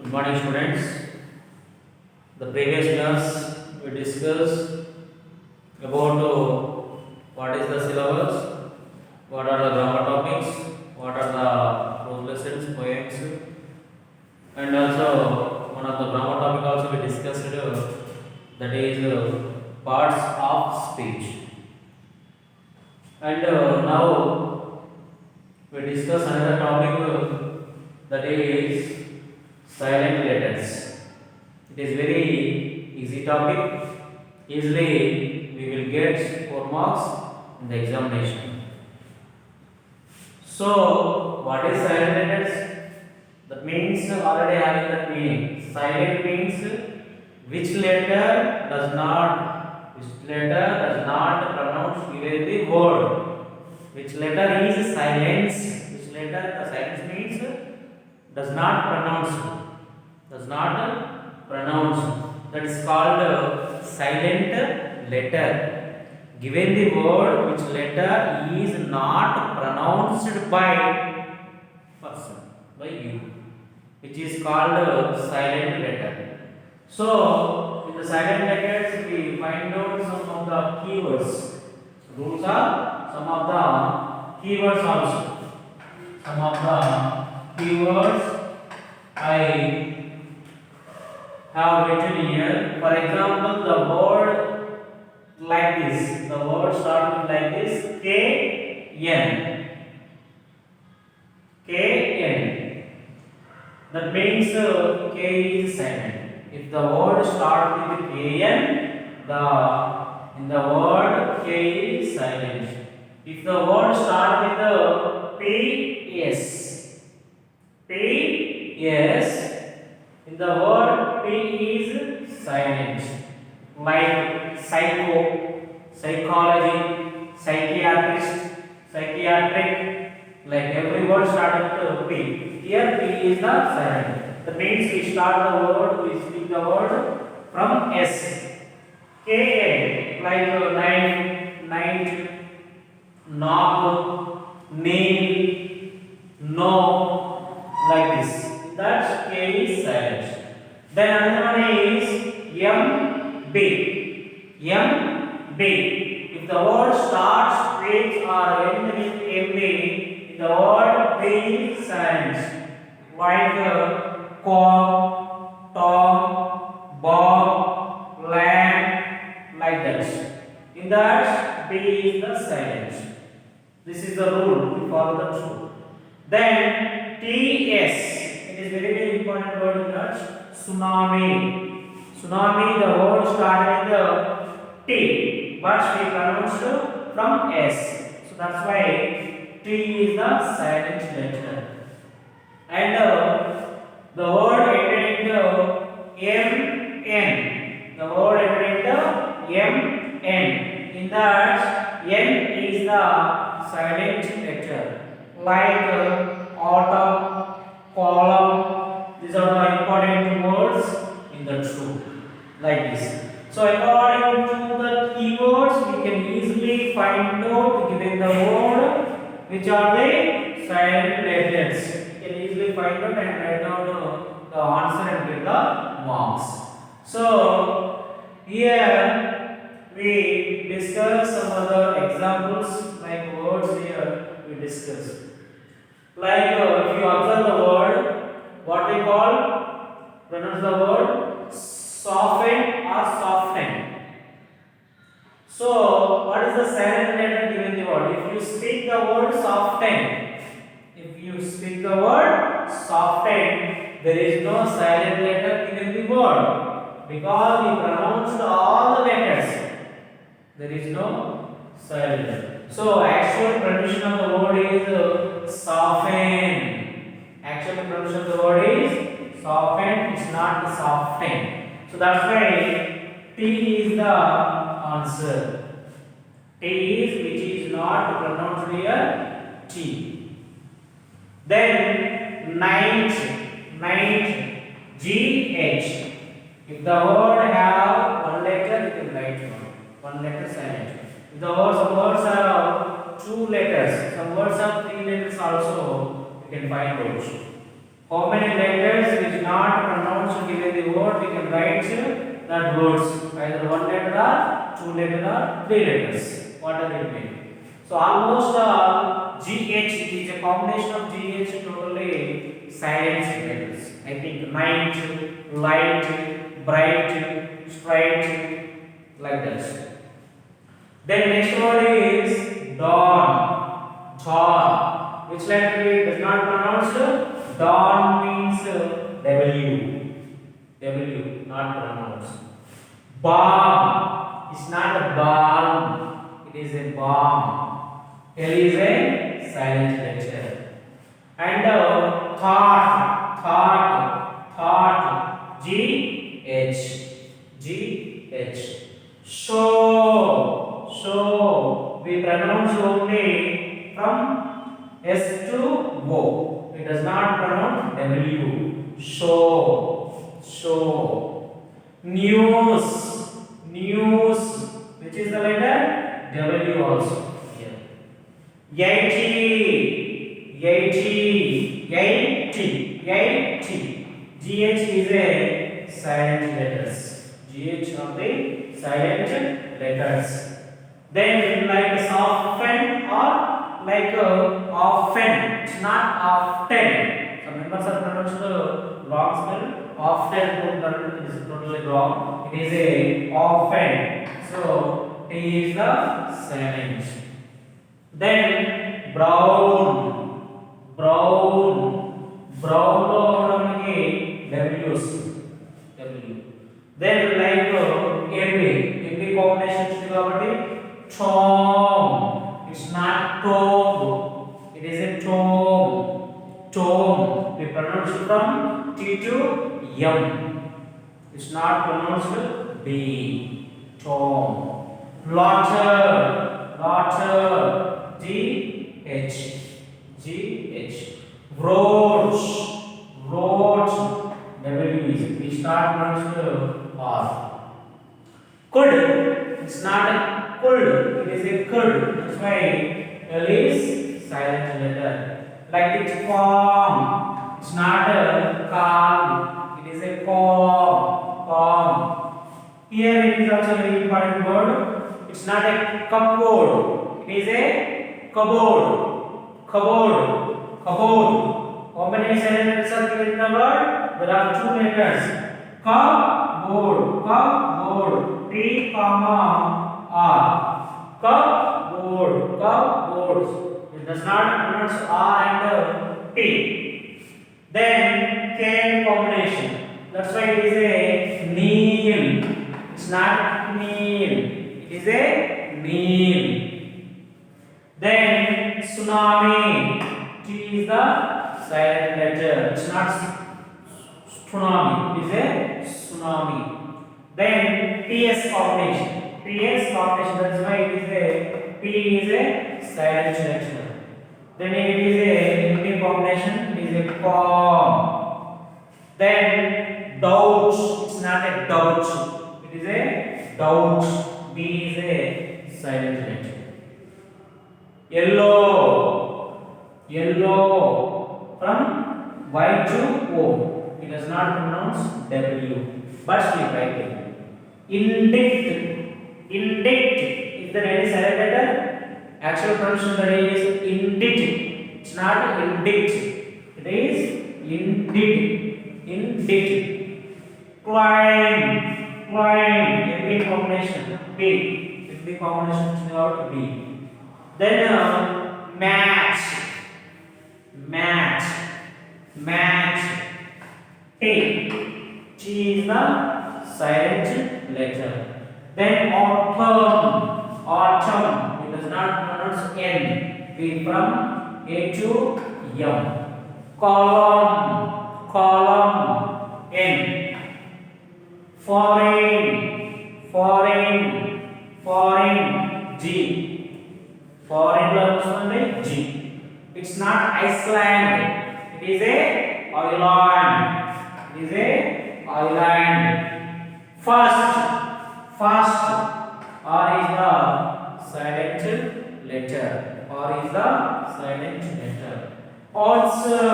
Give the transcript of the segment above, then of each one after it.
Good morning, students. The previous class we discussed about what is the syllabus, what are the grammar topics, what are the prose lessons, poems, and also one of the grammar topic also we discussed that is parts of speech. And now we discuss another topic that is silent letters. It is very easy topic. Easily we will get 4 marks in the examination. So, what is silent letters? That means already having that meaning. Silent means which letter does not pronounce even the word. Which letter is silence? Which letter the silence means does not pronounce. That is called silent letter. Given the word, which letter is not pronounced by person, by you, which is called silent letter. So, in the silent letters, we find out some of the keywords. Rules are some of the keywords also. Some of the keywords I have written here. For example, the word like this. The word starts like this. K-N. K-N. That means K is silent. If the word starts with K-N, in the word K is silent. If the word starts with P-S, P-S, in the word P is silent. Like psycho, psychology, psychiatrist, psychiatric, like every word starting with P. Here P is the silent. That means we speak the word from S. K, like knife, night, knock, nail, no, like this. That K is silent. Then another one is M-B. M-B. If the word starts with or end with M-B, the word B is silent. Like corn, tom, bomb, lamb, like that. In that, B is the silent. This is the rule. We follow the rule. Then T-S. It is very, very important word in that. Tsunami. Tsunami, the word started with T, but we pronounced from S. So that's why T is the silent letter. And the word ended in M-N. The word ended in M-N. In that, N is the silent letter. Like autumn, column, these are the important words in the true, like this. So according to the keywords, we can easily find out given the word which are the silent letters. We can easily find out and write down the answer and get the marks. So here we discuss some other examples like words here we discuss. Like if you observe the word, what we call, pronounce the word soften or soften. So, what is the silent letter given the word? If you speak the word soften, there is no silent letter given the word because we pronounced all the letters. There is no silent letter. So, actual pronunciation of the word is soften. Actual pronunciation of the word is soften. It's not soften. So that's why T is the answer. T is which is not pronounced here. T. Then night, GH. If the word have one letter, you can write one letter silent. If the some words have two letters, some words have three letters also, you can find those. How many letters which not pronounced given the word we can write that words either one letter or two letter or three letters whatever it may be. So almost GH is a combination of GH totally silent letters. I think night, light, bright, straight like that. Then next word is dawn. Dawn. Which letter is not pronounced? Dawn means W. W, not pronounced. Balm. It's not a balm. It is a balm. L is a silent letter. And thought. Thought. Thought. G H. G H. Show. Show. We pronounce only from S to O. It does not pronounce W. Show. Show. News. News. Which is the letter? W also. Here. 80. 80. 80. 80. GH is a silent letters. GH are the silent letters. Then like soften or like often. It's not often. Some members are pronounced wrong spell. Often is totally wrong. It is a often. So T is the silent. Then brown. Brown. Brown lo మనకి W's. W. Then like MB combination ఉంది కాబట్టి tom. It's not tomb. It is a tomb. Tomb. We pronounce from T to M. It's not pronounced B. Tomb. Laughter. Laughter. G H. G H. Roads. Roads. W is. We start pronounced R. Could. It's not a could. It is a could. That's why L is silent letter. Like it's calm. It's not a calm. It is a calm. Calm. Here it is also a very important word. It's not a cupboard. It is a cupboard. Cupboard. Cupboard. How many silent letters are given in the word? There are two letters. Cupboard. Cupboard. T, comma, R. Cupboard. Cupboards. It does not pronounce R and T. Then K combination. That's why it is a kneel. It's not kneel. It is a kneel. Then tsunami. T is the silent letter. It's not tsunami. It is a tsunami. Then PS combination. PS combination. That's why it is a P is a silent letter. Then it is a empty combination. It is a calm. Then doubt. It's not a doubt. It is a doubt. B is a silent letter. Yellow. Yellow. From Y to O. It does not pronounce W. But we write it. Indict. Indict. Is there any silent letter? Actual pronunciation is indict. It's not indict. It is indict. Indict. Climb. Climb. Every combination. B. Every combination is out B. Then match. Match. Match. T. T is the silent letter. Then autumn. Autumn. It does not pronounce N. We from A to M. Column. Column. N. Foreign. Foreign. Foreign. G. Foreign Sunday G. It's not Iceland. It is a island. It is a island. First. First. R is the silent letter. R is the silent letter. Answer.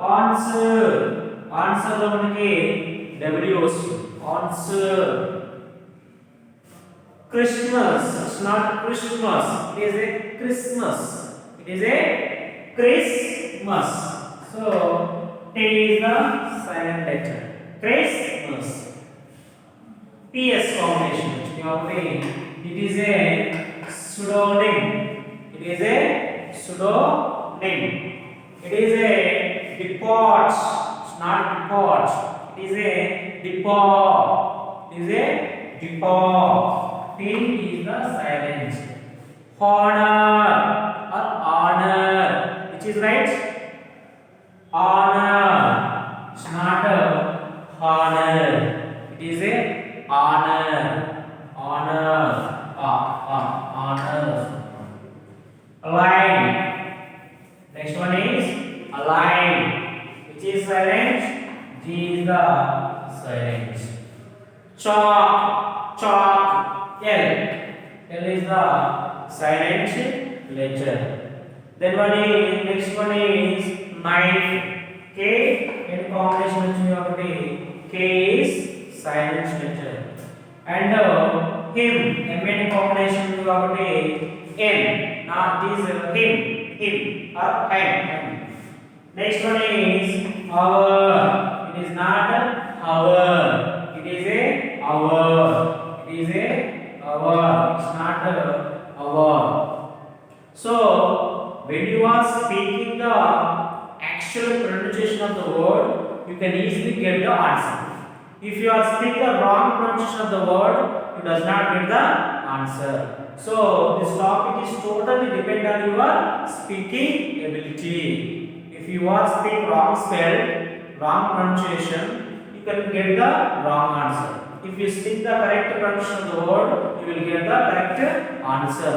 Answer. answer. Christmas. It's not Christmas. It is a Christmas. It is a Christmas. So T is the silent letter. Christmas. PS combination. It is a pseudonym. It is a pseudonym. It is a depot. It's not depot. It is a depot. It is a depot. P is the silent. Honor or honor. Which is right? Honor. It's not a honor. It is a honor. Honor. Honor. Align. Next one is align. Which is silent? G is the silent. Chalk. Chalk. L. L is the silent letter. Then next one is knife. K in combination K is silent letter. And him. M in combination N. Not this him or him. Next one is hour. It is not hour. It is a hour. It is a hour. It's not a hour. So when you are speaking the actual pronunciation of the word, you can easily get the answer. If you are speaking the wrong pronunciation of the word, you does not get the answer. So this topic is totally depend on your speaking ability. If you are speaking wrong spell, wrong pronunciation, you can get the wrong answer. If you speak the correct pronunciation of the word, you will get the correct answer.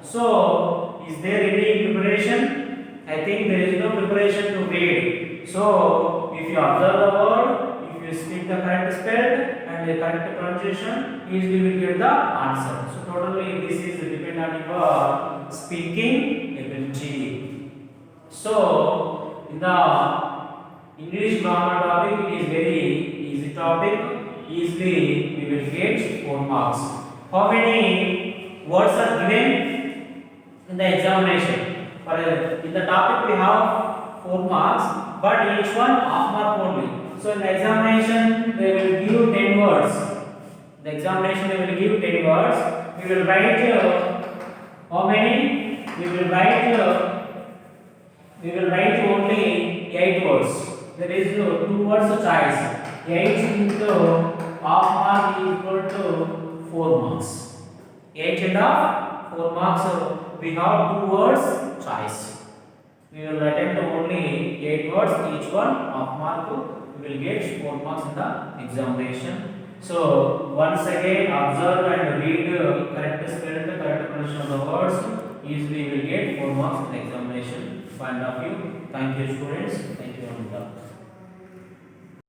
So, is there any preparation? I think there is no preparation to read. So, if you observe the word, if you speak the correct spell and the correct pronunciation, easily you will get the answer. So, totally this is depend on your speaking ability. So, in the English grammar topic, it is very easy topic. Easily we will get 4 marks. How many words are given in the examination? In the topic we have 4 marks, but each one half mark only. So in the examination they will give 10 words. The examination they will give 10 words. We will write how many? We will write only 8 words. There is 2 words choice. 8 into half mark is equal to 4 marks. 8 and half 4 marks. We have 2 words choice. We will attempt only 8 words, each one half mark. We will get 4 marks in the examination. So once again observe and read correct spell, correct pronunciation of the words. Easily we will get 4 marks in the examination point of view. Thank you students. Thank you.